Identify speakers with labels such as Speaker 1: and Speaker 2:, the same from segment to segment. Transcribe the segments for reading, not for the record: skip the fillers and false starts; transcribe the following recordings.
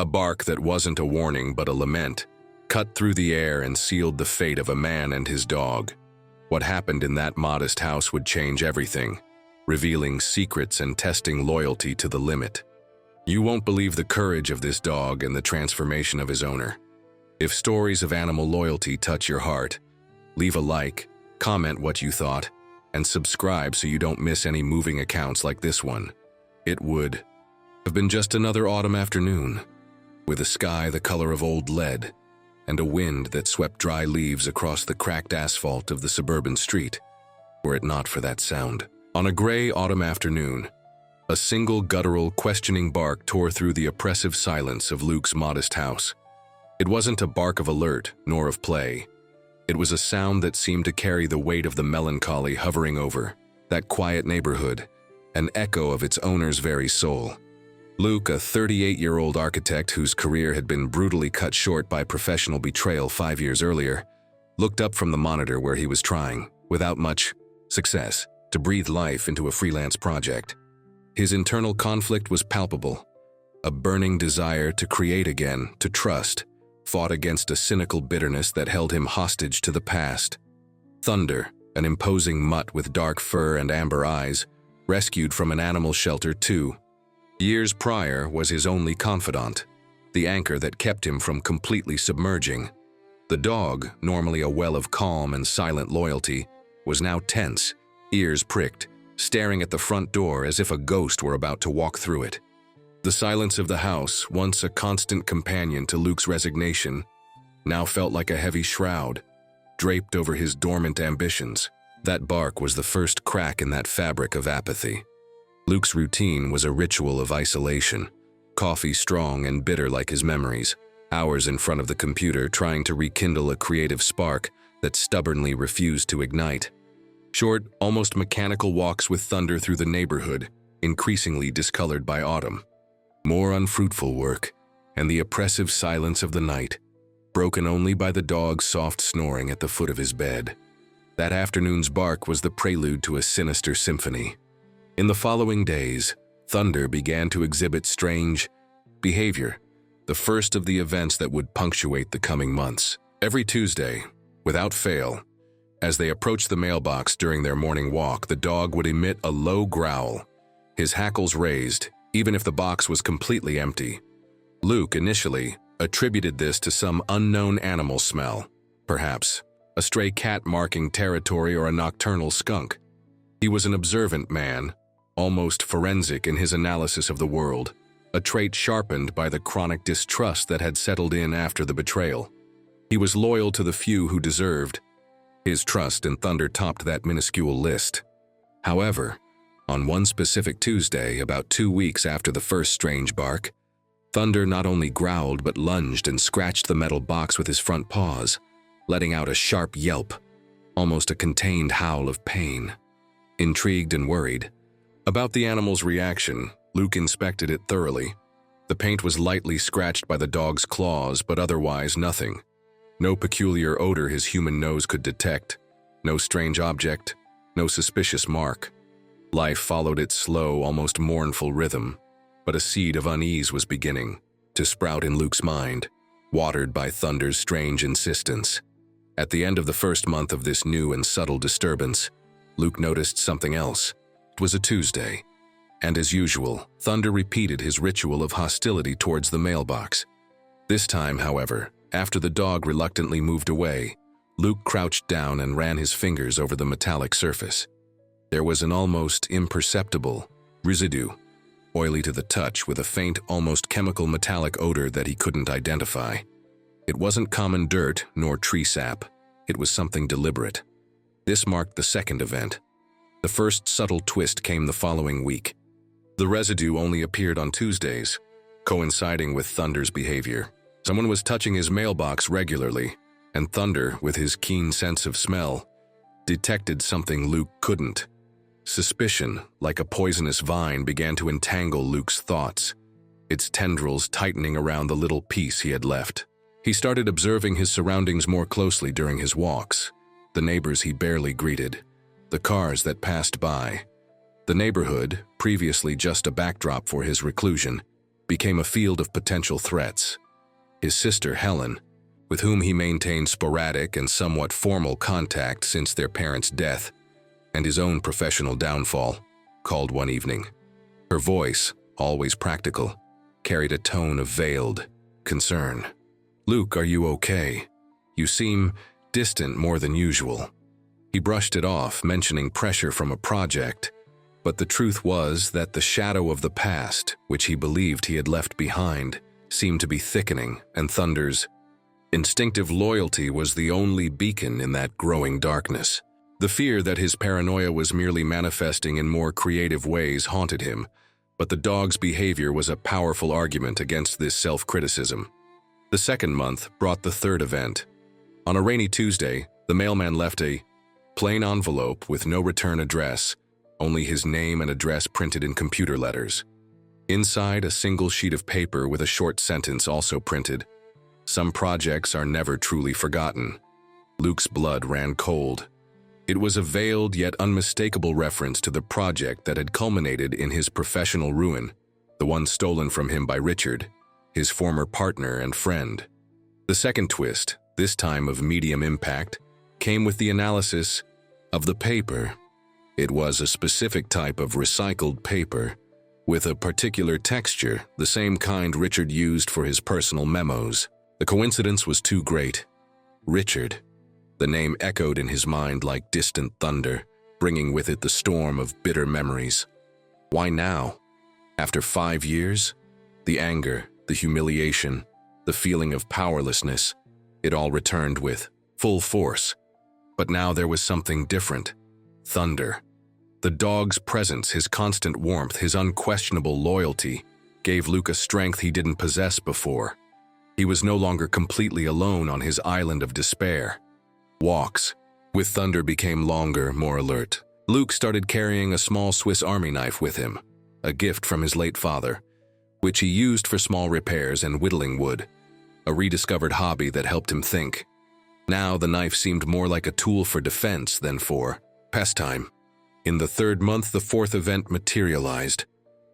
Speaker 1: A bark that wasn't a warning but a lament, cut through the air and sealed the fate of a man and his dog. What happened in that modest house would change everything, revealing secrets and testing loyalty to the limit. You won't believe the courage of this dog and the transformation of his owner. If stories of animal loyalty touch your heart, leave a like, comment what you thought, and subscribe so you don't miss any moving accounts like this one. It would have been just another autumn afternoon, with a sky the color of old lead, and a wind that swept dry leaves across the cracked asphalt of the suburban street, were it not for that sound. On a gray autumn afternoon, a single guttural, questioning bark tore through the oppressive silence of Luke's modest house. It wasn't a bark of alert, nor of play. It was a sound that seemed to carry the weight of the melancholy hovering over that quiet neighborhood, an echo of its owner's very soul. Luke, a 38-year-old architect whose career had been brutally cut short by professional betrayal 5 years earlier, looked up from the monitor where he was trying, without much success, to breathe life into a freelance project. His internal conflict was palpable. A burning desire to create again, to trust, fought against a cynical bitterness that held him hostage to the past. Thunder, an imposing mutt with dark fur and amber eyes, rescued from an animal shelter 2 years prior, was his only confidant, the anchor that kept him from completely submerging. The dog, normally a well of calm and silent loyalty, was now tense, ears pricked, staring at the front door as if a ghost were about to walk through it. The silence of the house, once a constant companion to Luke's resignation, now felt like a heavy shroud, draped over his dormant ambitions. That bark was the first crack in that fabric of apathy. Luke's routine was a ritual of isolation, coffee strong and bitter like his memories, hours in front of the computer trying to rekindle a creative spark that stubbornly refused to ignite. Short, almost mechanical walks with Thunder through the neighborhood, increasingly discolored by autumn. More unfruitful work, and the oppressive silence of the night, broken only by the dog's soft snoring at the foot of his bed. That afternoon's bark was the prelude to a sinister symphony. In the following days, Thunder began to exhibit strange behavior, the first of the events that would punctuate the coming months. Every Tuesday, without fail, as they approached the mailbox during their morning walk, the dog would emit a low growl, his hackles raised, even if the box was completely empty. Luke initially attributed this to some unknown animal smell, perhaps a stray cat marking territory or a nocturnal skunk. He was an observant man, almost forensic in his analysis of the world, a trait sharpened by the chronic distrust that had settled in after the betrayal. He was loyal to the few who deserved. His trust in Thunder topped that minuscule list. However, on one specific Tuesday, about 2 weeks after the first strange bark, Thunder not only growled but lunged and scratched the metal box with his front paws, letting out a sharp yelp, almost a contained howl of pain. Intrigued and worried about the animal's reaction, Luke inspected it thoroughly. The paint was lightly scratched by the dog's claws, but otherwise nothing. No peculiar odor his human nose could detect, no strange object, no suspicious mark. Life followed its slow, almost mournful rhythm, but a seed of unease was beginning to sprout in Luke's mind, watered by Thunder's strange insistence. At the end of the first month of this new and subtle disturbance, Luke noticed something else. It was a Tuesday, and as usual, Thunder repeated his ritual of hostility towards the mailbox. This time, however, after the dog reluctantly moved away, Luke crouched down and ran his fingers over the metallic surface. There was an almost imperceptible residue, oily to the touch with a faint, almost chemical metallic odor that he couldn't identify. It wasn't common dirt nor tree sap. It was something deliberate. This marked the second event. The first subtle twist came the following week. The residue only appeared on Tuesdays, coinciding with Thunder's behavior. Someone was touching his mailbox regularly, and Thunder, with his keen sense of smell, detected something Luke couldn't. Suspicion, like a poisonous vine, began to entangle Luke's thoughts, its tendrils tightening around the little piece he had left. He started observing his surroundings more closely during his walks, the neighbors he barely greeted, the cars that passed by. The neighborhood, previously just a backdrop for his reclusion, became a field of potential threats. His sister, Helen, with whom he maintained sporadic and somewhat formal contact since their parents' death, and his own professional downfall, called one evening. Her voice, always practical, carried a tone of veiled concern. "Luke, are you okay? You seem distant more than usual." He brushed it off, mentioning pressure from a project, but the truth was that the shadow of the past, which he believed he had left behind, seemed to be thickening, and Thunder's instinctive loyalty was the only beacon in that growing darkness. The fear that his paranoia was merely manifesting in more creative ways haunted him, but the dog's behavior was a powerful argument against this self-criticism. The second month brought the third event. On a rainy Tuesday, the mailman left a plain envelope with no return address, only his name and address printed in computer letters. Inside, a single sheet of paper with a short sentence also printed. "Some projects are never truly forgotten." Luke's blood ran cold. It was a veiled yet unmistakable reference to the project that had culminated in his professional ruin, the one stolen from him by Richard, his former partner and friend. The second twist, this time of medium impact, came with the analysis of the paper. It was a specific type of recycled paper, with a particular texture, the same kind Richard used for his personal memos. The coincidence was too great. Richard. The name echoed in his mind like distant thunder, bringing with it the storm of bitter memories. Why now? After 5 years? The anger, the humiliation, the feeling of powerlessness, it all returned with full force. But now there was something different. Thunder. The dog's presence, his constant warmth, his unquestionable loyalty, gave Luke a strength he didn't possess before. He was no longer completely alone on his island of despair. Walks with Thunder became longer, more alert. Luke started carrying a small Swiss Army knife with him, a gift from his late father, which he used for small repairs and whittling wood, a rediscovered hobby that helped him think. Now the knife seemed more like a tool for defense than for pastime. In the third month, the fourth event materialized.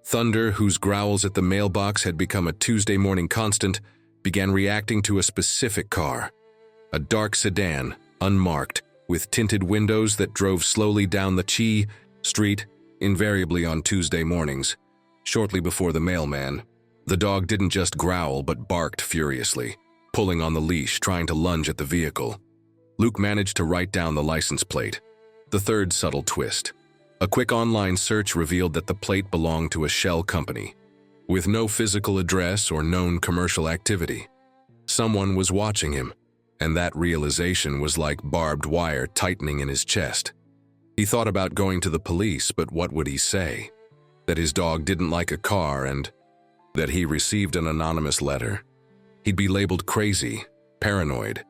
Speaker 1: Thunder, whose growls at the mailbox had become a Tuesday morning constant, began reacting to a specific car, a dark sedan, unmarked, with tinted windows that drove slowly down the Chi Street, invariably on Tuesday mornings. Shortly before the mailman, the dog didn't just growl but barked furiously, pulling on the leash, trying to lunge at the vehicle. Luke managed to write down the license plate. The third subtle twist. A quick online search revealed that the plate belonged to a shell company, with no physical address or known commercial activity. Someone was watching him, and that realization was like barbed wire tightening in his chest. He thought about going to the police, but what would he say? That his dog didn't like a car and that he received an anonymous letter. He'd be labeled crazy, paranoid.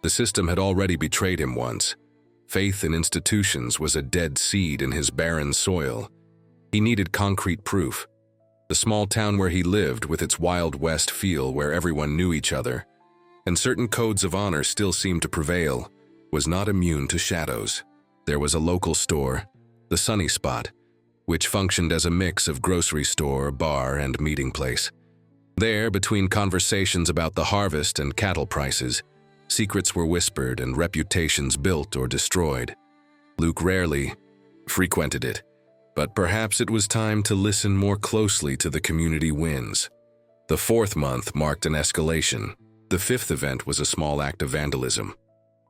Speaker 1: The system had already betrayed him once. Faith in institutions was a dead seed in his barren soil. He needed concrete proof. The small town where he lived, with its Wild West feel where everyone knew each other, and certain codes of honor still seemed to prevail, was not immune to shadows. There was a local store, the Sunny Spot, which functioned as a mix of grocery store, bar, and meeting place. There, between conversations about the harvest and cattle prices, secrets were whispered and reputations built or destroyed. Luke rarely frequented it, but perhaps it was time to listen more closely to the community winds. The fourth month marked an escalation. The fifth event was a small act of vandalism.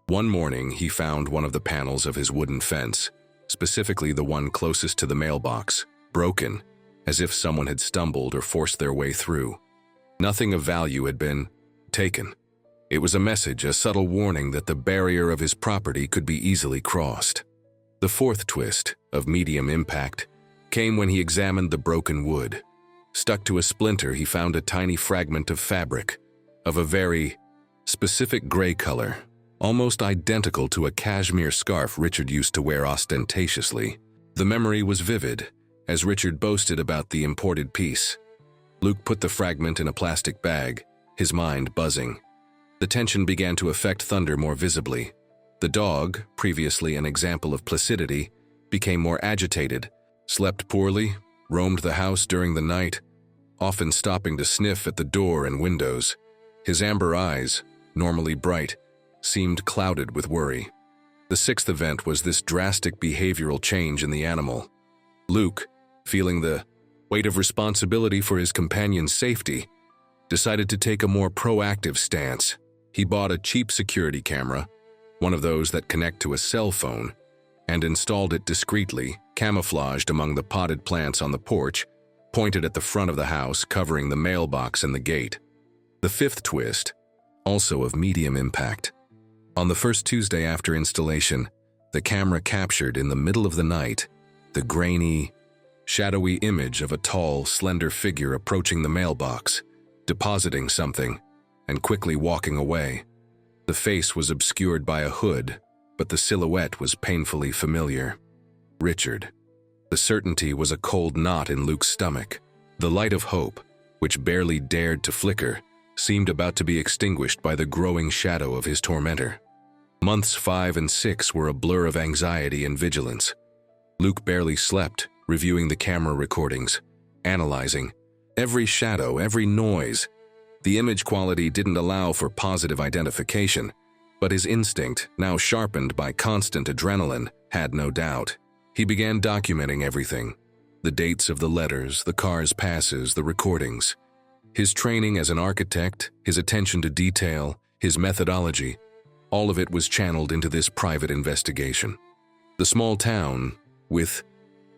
Speaker 1: One morning, he found one of the panels of his wooden fence, specifically the one closest to the mailbox, broken, as if someone had stumbled or forced their way through. Nothing of value had been taken. It was a message, a subtle warning that the barrier of his property could be easily crossed. The fourth twist, of medium impact, came when he examined the broken wood. Stuck to a splinter, he found a tiny fragment of fabric, of a very specific gray color, almost identical to a cashmere scarf Richard used to wear ostentatiously. The memory was vivid, as Richard boasted about the imported piece. Luke put the fragment in a plastic bag, his mind buzzing. The tension began to affect Thunder more visibly. The dog, previously an example of placidity, became more agitated, slept poorly, roamed the house during the night. often stopping to sniff at the door and windows. His amber eyes, normally bright, seemed clouded with worry. The sixth event was this drastic behavioral change in the animal. Luke, feeling the weight of responsibility for his companion's safety, decided to take a more proactive stance. He bought a cheap security camera, one of those that connect to a cell phone, and installed it discreetly, camouflaged among the potted plants on the porch, pointed at the front of the house, covering the mailbox and the gate. The fifth twist, also of medium impact. On the first Tuesday after installation, the camera captured in the middle of the night the grainy, shadowy image of a tall, slender figure approaching the mailbox, depositing something, and quickly walking away. The face was obscured by a hood, but the silhouette was painfully familiar. Richard. The certainty was a cold knot in Luke's stomach. The light of hope, which barely dared to flicker, seemed about to be extinguished by the growing shadow of his tormentor. Months 5 and 6 were a blur of anxiety and vigilance. Luke barely slept, reviewing the camera recordings, analyzing every shadow, every noise. The image quality didn't allow for positive identification, but his instinct, now sharpened by constant adrenaline, had no doubt. He began documenting everything: the dates of the letters, the car's passes, the recordings. His training as an architect, his attention to detail, his methodology, all of it was channeled into this private investigation. The small town, with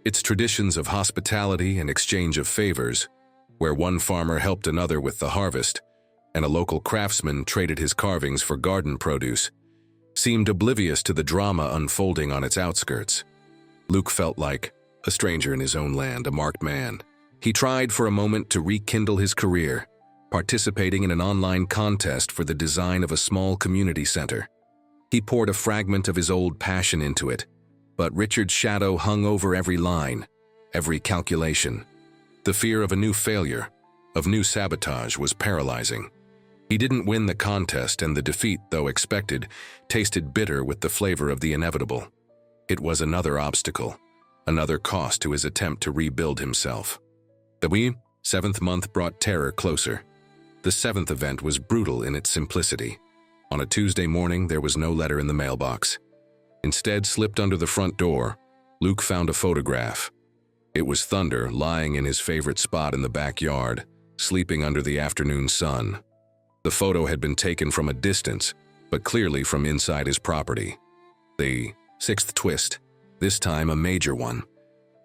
Speaker 1: its traditions of hospitality and exchange of favors, where one farmer helped another with the harvest, and a local craftsman traded his carvings for garden produce, seemed oblivious to the drama unfolding on its outskirts. Luke felt like a stranger in his own land, a marked man. He tried for a moment to rekindle his career, participating in an online contest for the design of a small community center. He poured a fragment of his old passion into it, but Richard's shadow hung over every line, every calculation. The fear of a new failure, of new sabotage, was paralyzing. He didn't win the contest, and the defeat, though expected, tasted bitter with the flavor of the inevitable. It was another obstacle, another cost to his attempt to rebuild himself. The seventh month brought terror closer. The seventh event was brutal in its simplicity. On a Tuesday morning, there was no letter in the mailbox. Instead, slipped under the front door, Luke found a photograph. It was Thunder lying in his favorite spot in the backyard, sleeping under the afternoon sun. The photo had been taken from a distance, but clearly from inside his property. The sixth twist, this time a major one.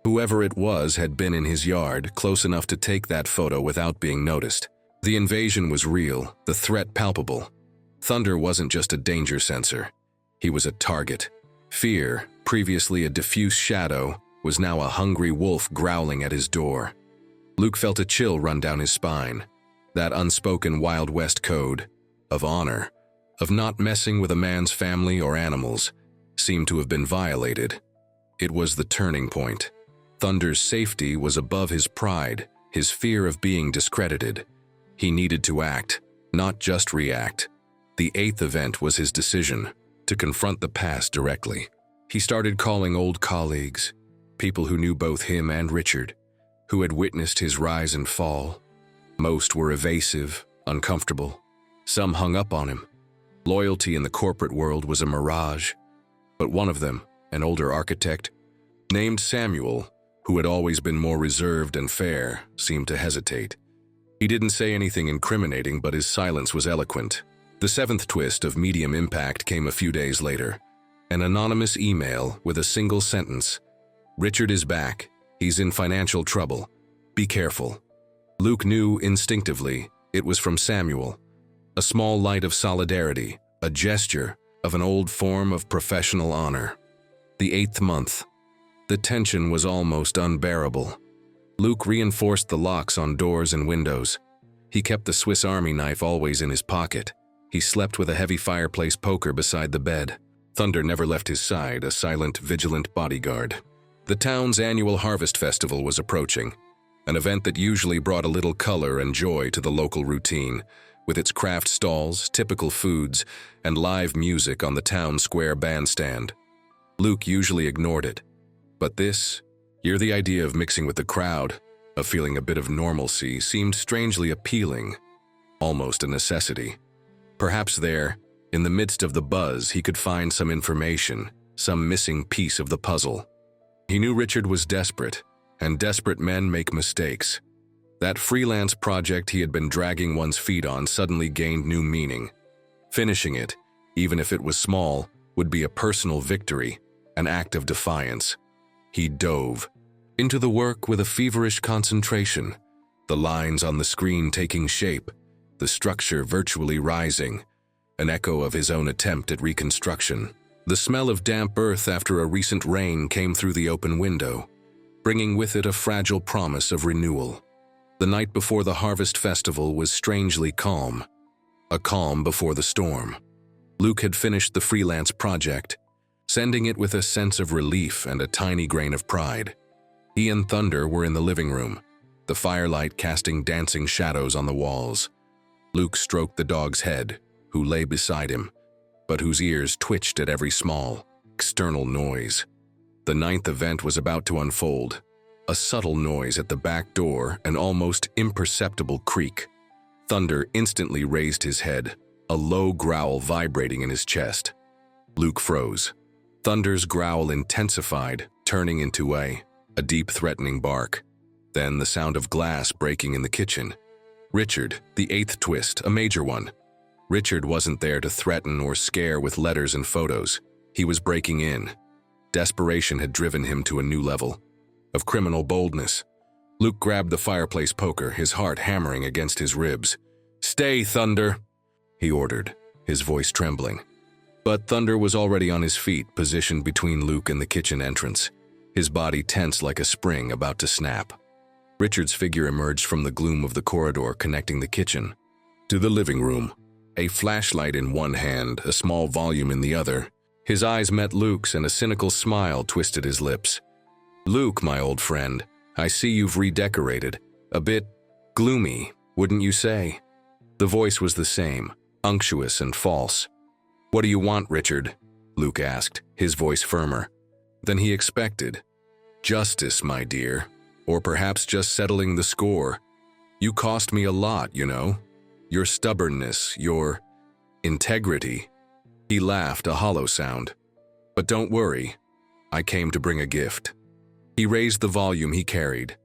Speaker 1: Whoever it was had been in his yard, close enough to take that photo without being noticed. The invasion was real, the threat palpable. Thunder wasn't just a danger sensor. He was a target. Fear, previously a diffuse shadow, was now a hungry wolf growling at his door. Luke felt a chill run down his spine. That unspoken Wild West code, of honor, of not messing with a man's family or animals, seemed to have been violated. It was the turning point. Thunder's safety was above his pride, his fear of being discredited. He needed to act, not just react. The eighth event was his decision, to confront the past directly. He started calling old colleagues, people who knew both him and Richard, who had witnessed his rise and fall. Most were evasive, uncomfortable. Some hung up on him. Loyalty in the corporate world was a mirage. But one of them, an older architect, named Samuel, who had always been more reserved and fair, seemed to hesitate. He didn't say anything incriminating, but his silence was eloquent. The seventh twist of medium impact came a few days later. An anonymous email with a single sentence: "Richard is back. He's in financial trouble. Be careful." Luke knew instinctively it was from Samuel. A small light of solidarity, a gesture of an old form of professional honor. The eighth month. The tension was almost unbearable. Luke reinforced the locks on doors and windows. He kept the Swiss Army knife always in his pocket. He slept with a heavy fireplace poker beside the bed. Thunder never left his side, a silent, vigilant bodyguard. The town's annual harvest festival was approaching, an event that usually brought a little color and joy to the local routine, with its craft stalls, typical foods, and live music on the town square bandstand. Luke usually ignored it. But this year, the idea of mixing with the crowd, A feeling a bit of normalcy seemed strangely appealing, almost a necessity. Perhaps there, in the midst of the buzz, he could find some information, some missing piece of the puzzle. He knew Richard was desperate, and desperate men make mistakes. That freelance project he had been dragging one's feet on suddenly gained new meaning. Finishing it, even if it was small, would be a personal victory, an act of defiance. He dove into the work with a feverish concentration, the lines on the screen taking shape, the structure virtually rising, an echo of his own attempt at reconstruction. The smell of damp earth after a recent rain came through the open window, bringing with it a fragile promise of renewal. The night before the harvest festival was strangely calm, a calm before the storm. Luke had finished the freelance project, sending it with a sense of relief and a tiny grain of pride. He and Thunder were in the living room, the firelight casting dancing shadows on the walls. Luke stroked the dog's head, who lay beside him, but whose ears twitched at every small, external noise. The ninth event was about to unfold. A subtle noise at the back door, an almost imperceptible creak. Thunder instantly raised his head, a low growl vibrating in his chest. Luke froze. Thunder's growl intensified, turning into a deep threatening bark. Then the sound of glass breaking in the kitchen. Richard, the eighth twist, a major one. Richard wasn't there to threaten or scare with letters and photos. He was breaking in. Desperation had driven him to a new level of criminal boldness. Luke grabbed the fireplace poker, his heart hammering against his ribs. "Stay, Thunder," he ordered, his voice trembling. But Thunder was already on his feet, positioned between Luke and the kitchen entrance, his body tense like a spring about to snap. Richard's figure emerged from the gloom of the corridor connecting the kitchen to the living room, a flashlight in one hand, a small volume in the other. His eyes met Luke's and a cynical smile twisted his lips. "Luke, my old friend, I see you've redecorated. A bit gloomy, wouldn't you say?" The voice was the same, unctuous and false. "What do you want, Richard?" Luke asked, his voice firmer than he expected. "Justice, my dear. Or perhaps just settling the score. You cost me a lot, you know. Your stubbornness, your integrity." He laughed, a hollow sound. "But don't worry. I came to bring a gift." He raised the volume he carried.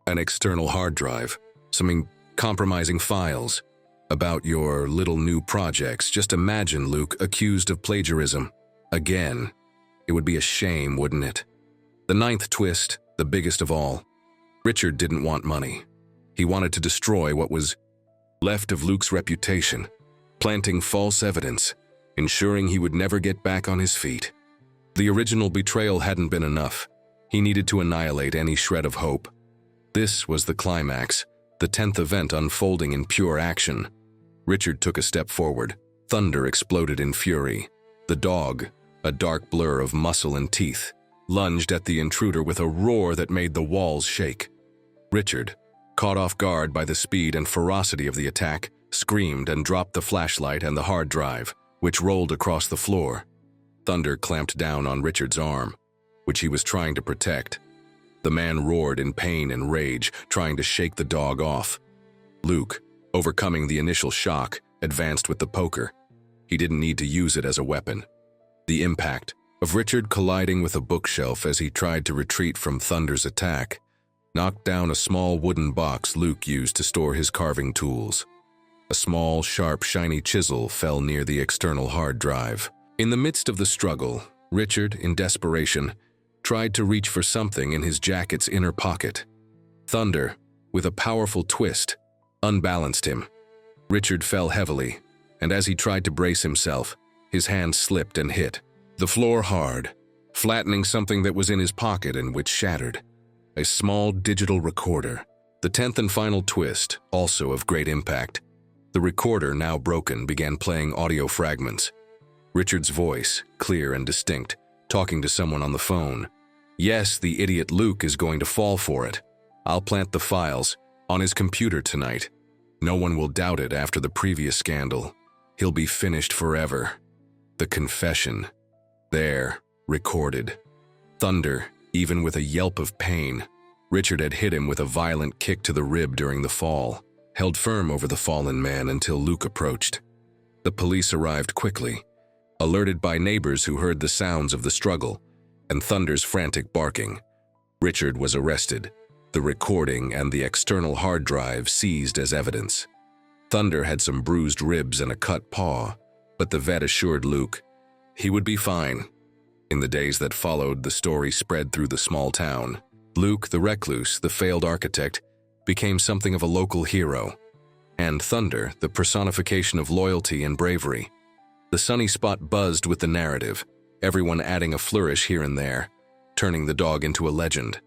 Speaker 1: An external hard drive, some compromising files about your little new projects. Just imagine Luke accused of plagiarism. Again. It would be a shame, wouldn't it? The ninth twist, the biggest of all. Richard didn't want money. He wanted to destroy what was left of Luke's reputation, planting false evidence, ensuring he would never get back on his feet. The original betrayal hadn't been enough. He needed to annihilate any shred of hope. This was the climax, the 10th event unfolding in pure action. Richard took a step forward. Thunder exploded in fury. The dog, a dark blur of muscle and teeth, lunged at the intruder with a roar that made the walls shake. Richard, caught off guard by the speed and ferocity of the attack, screamed and dropped the flashlight and the hard drive, which rolled across the floor. Thunder clamped down on Richard's arm, which he was trying to protect. The man roared in pain and rage, trying to shake the dog off. Luke, overcoming the initial shock, advanced with the poker. He didn't need to use it as a weapon. The impact of Richard colliding with a bookshelf as he tried to retreat from Thunder's attack knocked down a small wooden box Luke used to store his carving tools. A small, sharp, shiny chisel fell near the external hard drive. In the midst of the struggle, Richard, in desperation, tried to reach for something in his jacket's inner pocket. Thunder, with a powerful twist, unbalanced him. Richard fell heavily, and as he tried to brace himself, his hand slipped and hit the floor hard, flattening something that was in his pocket and which shattered. A small digital recorder. The 10th and final twist, also of great impact. The recorder, now broken, began playing audio fragments. Richard's voice, clear and distinct, talking to someone on the phone. "Yes, the idiot Luke is going to fall for it. I'll plant the files on his computer tonight. No one will doubt it after the previous scandal. He'll be finished forever." The confession. There, recorded. Thunder, even with a yelp of pain, Richard had hit him with a violent kick to the rib during the fall, held firm over the fallen man until Luke approached. The police arrived quickly, alerted by neighbors who heard the sounds of the struggle and Thunder's frantic barking. Richard was arrested, the recording and the external hard drive seized as evidence. Thunder had some bruised ribs and a cut paw, but the vet assured Luke he would be fine. In the days that followed, the story spread through the small town. Luke, the recluse, the failed architect, became something of a local hero, and Thunder, the personification of loyalty and bravery. The sunny spot buzzed with the narrative, everyone adding a flourish here and there, turning the dog into a legend.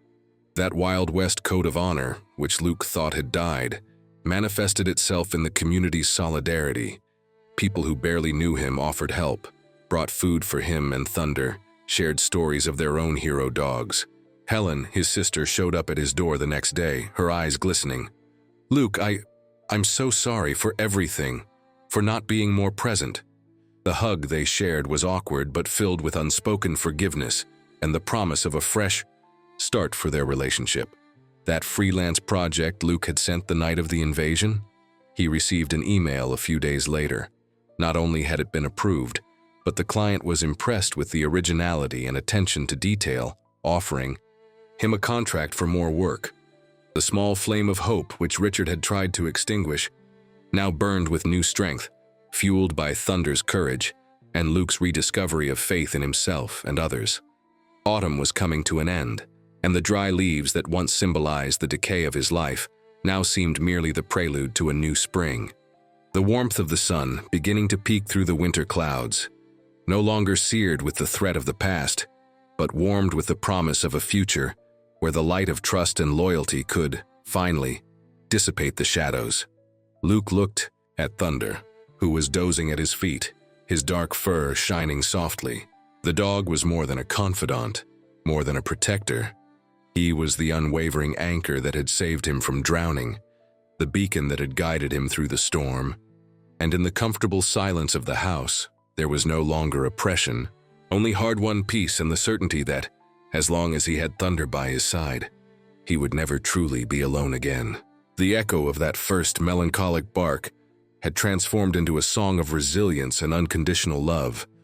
Speaker 1: That Wild West code of honor, which Luke thought had died, manifested itself in the community's solidarity. People who barely knew him offered help, brought food for him and Thunder, shared stories of their own hero dogs. Helen, his sister, showed up at his door the next day, her eyes glistening. "Luke, I'm so sorry for everything, for not being more present." The hug they shared was awkward but filled with unspoken forgiveness and the promise of a fresh start for their relationship. That freelance project Luke had sent the night of the invasion? He received an email a few days later. Not only had it been approved, but the client was impressed with the originality and attention to detail, offering him a contract for more work. The small flame of hope which Richard had tried to extinguish now burned with new strength, fueled by Thunder's courage and Luke's rediscovery of faith in himself and others. Autumn was coming to an end, and the dry leaves that once symbolized the decay of his life now seemed merely the prelude to a new spring. The warmth of the sun, beginning to peek through the winter clouds, no longer seared with the threat of the past, but warmed with the promise of a future where the light of trust and loyalty could, finally, dissipate the shadows. Luke looked at Thunder, who was dozing at his feet, his dark fur shining softly. The dog was more than a confidant, more than a protector. He was the unwavering anchor that had saved him from drowning, the beacon that had guided him through the storm. And in the comfortable silence of the house, there was no longer oppression, only hard-won peace and the certainty that, as long as he had Thunder by his side, he would never truly be alone again. The echo of that first melancholic bark had transformed into a song of resilience and unconditional love,